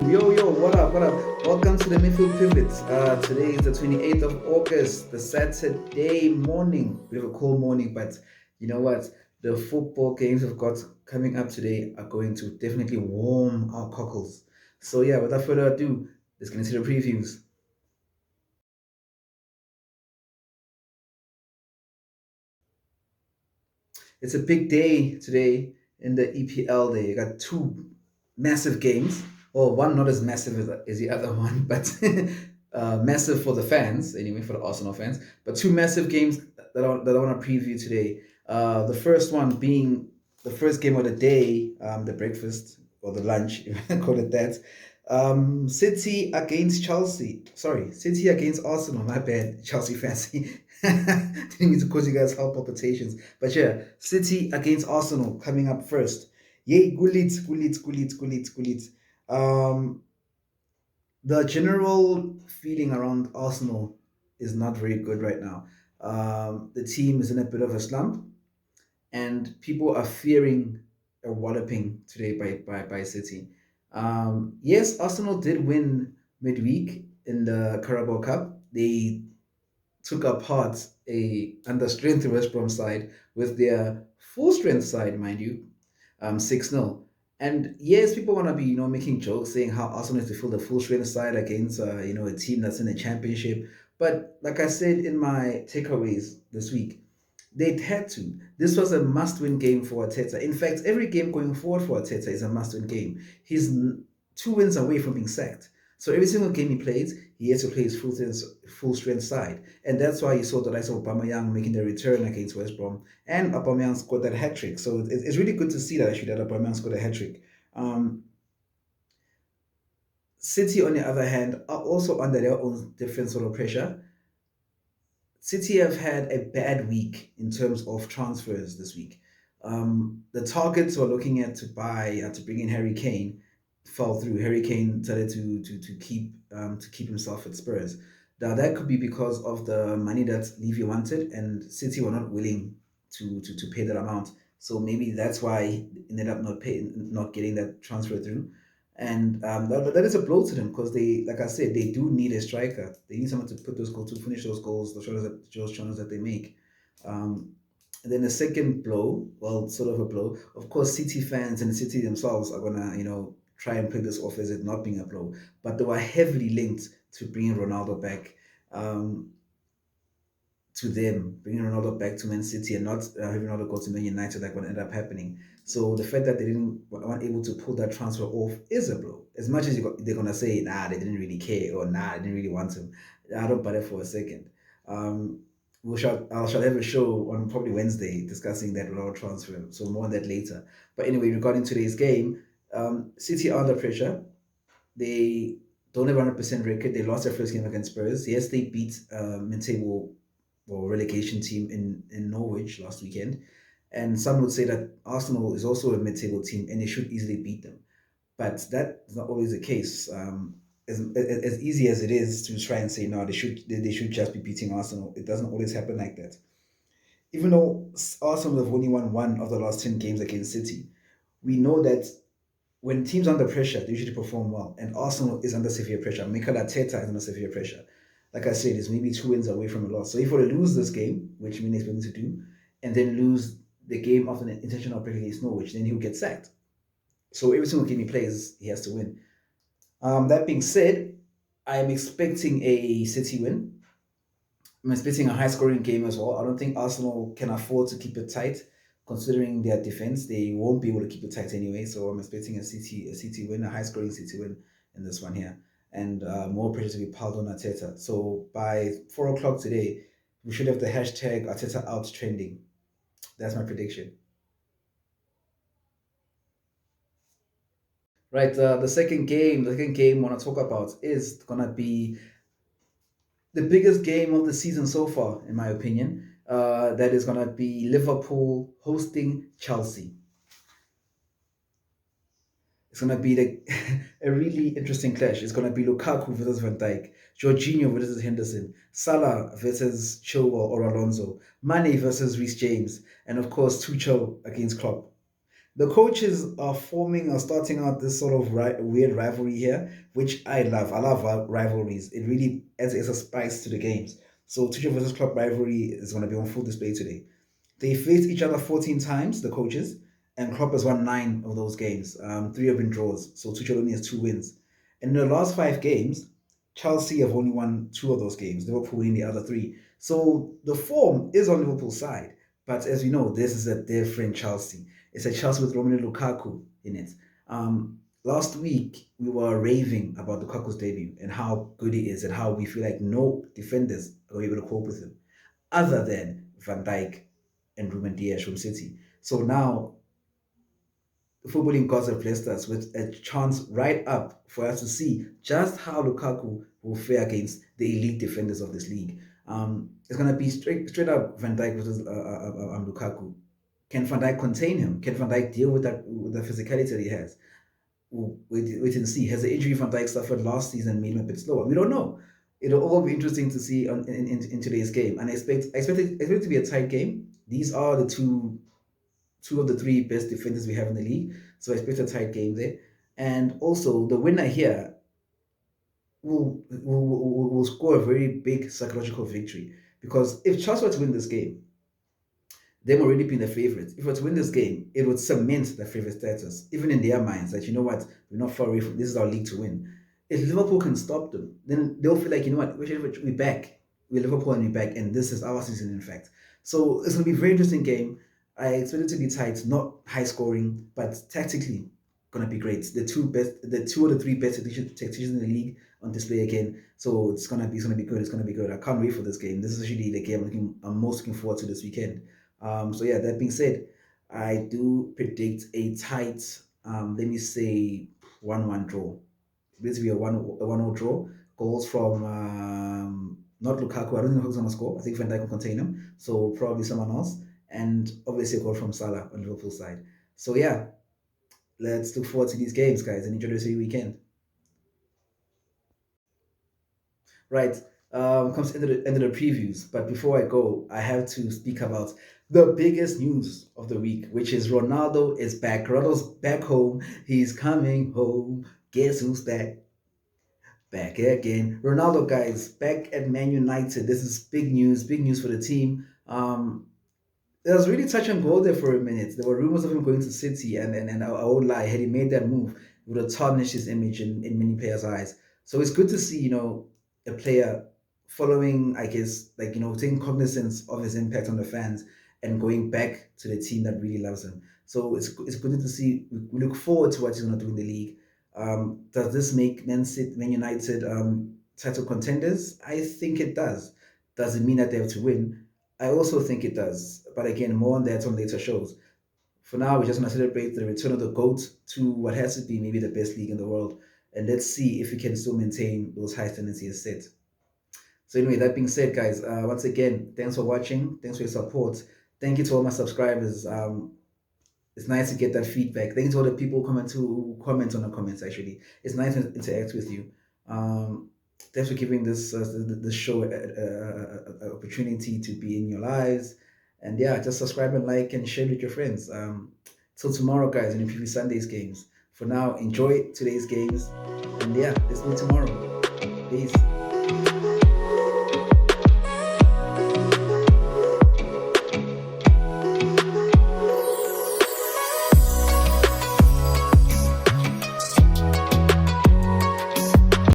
Yo, what up, what up? Welcome to the Midfield Pivot. Today is the 28th of August, the Saturday morning. We have a cold morning, but you know what? The football games we've got coming up today are going to definitely warm our cockles. So yeah, without further ado, let's get into the previews. It's a big day today in the EPL day. You got two massive games. Well, one not as massive as the other one, but massive for the fans, anyway, for the Arsenal fans. But two massive games that I want to preview today. The first one being the first game of the day, the breakfast or the lunch, if I call it that. City against Chelsea. Sorry, City against Arsenal. My bad, Chelsea fancy. Didn't mean to cause you guys heart palpitations. But yeah, City against Arsenal coming up first. Yay, gulit. Um, the general feeling around Arsenal is not very good right now. The team is in a bit of a slump, and people are fearing a walloping today by City. Yes, Arsenal did win midweek in the Carabao Cup. They took apart a under strength West Brom side with their full strength side, mind you, 6-0. And yes, people want to be, making jokes saying how Arsenal needs to fill the full strength side against, a team that's in the championship. But like I said in my takeaways this week, they had to. This was a must-win game for Arteta. In fact, every game going forward for Arteta is a must-win game. He's two wins away from being sacked. So every single game he plays, he has to play his full strength side, and that's why you saw the likes of Aubameyang making the return against West Brom, and Aubameyang scored that hat trick. So it's really good to see that actually that Aubameyang scored a hat trick. Um, City, on the other hand, are also under their own different sort of pressure. City have had a bad week in terms of transfers this week. The targets we're looking at to bring in Harry Kane fell through. Harry Kane started to keep himself at Spurs. Now that could be because of the money that Levy wanted, and City were not willing to pay that amount. So maybe that's why he ended up not getting that transfer through. And that is a blow to them because they, like I said, they do need a striker. They need someone to put those goals, to finish those goals, those chances that they make. Um, and then the second blow, well, sort of a blow. Of course, City fans and City themselves are gonna, try and play this off as it not being a blow. But they were heavily linked to bringing Ronaldo back. Um, to them, bringing Ronaldo back to Man City and not having Ronaldo go to Man United, like what ended up happening. So the fact that they weren't able to pull that transfer off is a blow. As much as they're gonna say, nah, they didn't really care, or nah, they didn't really want him. I don't buy that for a second. Um, I shall have a show on probably Wednesday discussing that Ronaldo transfer. So more on that later. But anyway, regarding today's game, City are under pressure. They don't have a 100% record. They lost their first game against Spurs. Yes, they beat mid-table or relegation team in Norwich last weekend. And some would say that Arsenal is also a mid-table team and they should easily beat them. But that is not always the case. As easy as it is to try and say no, they should just be beating Arsenal. It doesn't always happen like that. Even though Arsenal have only won one of the last 10 games against City, we know that when teams are under pressure, they usually perform well. And Arsenal is under severe pressure. Mikel Arteta is under severe pressure. Like I said, it's maybe two wins away from a loss. So if we were to lose this game, which Mine is willing to do, and then lose the game after an intentional break against Norwich, then he'll get sacked. So every single game he plays, he has to win. That being said, I am expecting a City win. I'm expecting a high scoring game as well. I don't think Arsenal can afford to keep it tight, considering their defense. They won't be able to keep it tight anyway. So I'm expecting a City win, a high scoring City win in this one here, and more pressure to be piled on Arteta. So by 4 o'clock today, we should have the hashtag Arteta out trending. That's my prediction. Right, the second game I want to talk about is gonna be the biggest game of the season so far, in my opinion. That is gonna be Liverpool hosting Chelsea. It's gonna be a really interesting clash. It's gonna be Lukaku versus Van Dijk, Jorginho versus Henderson, Salah versus Chilwell or Alonso, Mane versus Reece James, and of course Tuchel against Klopp. The coaches are forming or starting out this sort of weird rivalry here, which I love. I love rivalries. It really adds a spice to the games. So Tuchel versus Klopp rivalry is going to be on full display today. They faced each other 14 times, the coaches, and Klopp has won 9 of those games. Three have been draws, so Tuchel only has 2 wins. And in the last 5 games, Chelsea have only won 2 of those games, Liverpool winning the other 3. So the form is on Liverpool's side. But as we know, this is a different Chelsea. It's a Chelsea with Romelu Lukaku in it. Last week, we were raving about Lukaku's debut and how good he is and how we feel like no defenders are able to cope with him other than Van Dijk and Ruben Dias from City. So now the footballing gods have blessed us with a chance right up for us to see just how Lukaku will fare against the elite defenders of this league. It's going to be straight up Van Dijk versus Lukaku. Can Van Dijk contain him? Can Van Dijk deal with that with the physicality that he has? We'll wait and see. Has the injury Van Dijk suffered last season made him a bit slower? We don't know. It'll all be interesting to see in today's game, and I expect it to be a tight game. These are the two of the 3 best defenders we have in the league. So I expect a tight game there. And also, the winner here will score a very big psychological victory. Because if Chelsea were to win this game, them already being the favourites, if we were to win this game, it would cement the favourite status, even in their minds, that you know what, we're not far away from this is our league to win. If Liverpool can stop them, then they'll feel like, you know what, we're back. We're Liverpool and we're back, and this is our season, in fact. So it's going to be a very interesting game. I expect it to be tight, not high scoring, but tactically gonna be great. The 2 or 3 best tacticians in the league on display again. So it's gonna be good. It's gonna be good. I can't wait for this game. This is actually the game I'm most looking forward to this weekend. So yeah, that being said, I do predict a tight, let me say 1-1 draw. This will be a 1-0 draw. Goals from not Lukaku. I don't think Lukaku's gonna score. I think Van Dijk will contain him. So probably someone else, and obviously a goal from Salah on Liverpool side. So yeah, let's look forward to these games, guys, and enjoy the rest of your weekend. Right. Comes to end of the previews, but before I go, I have to speak about the biggest news of the week, which is Ronaldo is back. Ronaldo's back home. He's coming home. Guess who's back? Back again. Ronaldo, guys, back at Man United. This is big news for the team. It was really touch and go there for a minute. There were rumors of him going to City, and I won't lie, had he made that move, it would have tarnished his image in many players' eyes. So it's good to see, a player following, I guess, like, taking cognizance of his impact on the fans and going back to the team that really loves him. So it's good to see. We look forward to what he's going to do in the league. Does this make Man United title contenders? I think it does. Does it mean that they have to win? I also think it does. But again, more on that on later shows. For now, we just want to celebrate the return of the GOAT to what has to be maybe the best league in the world. And let's see if we can still maintain those high tendencies set. So anyway, that being said, guys, once again, thanks for watching. Thanks for your support. Thank you to all my subscribers. It's nice to get that feedback. Thank you to all the people who comment on the comments. Actually, it's nice to interact with you. Thanks for giving this show an opportunity to be in your lives. And yeah, just subscribe and like and share with your friends. Till tomorrow, guys, and preview Sunday's games. For now, enjoy today's games, and yeah, let's meet tomorrow. Peace.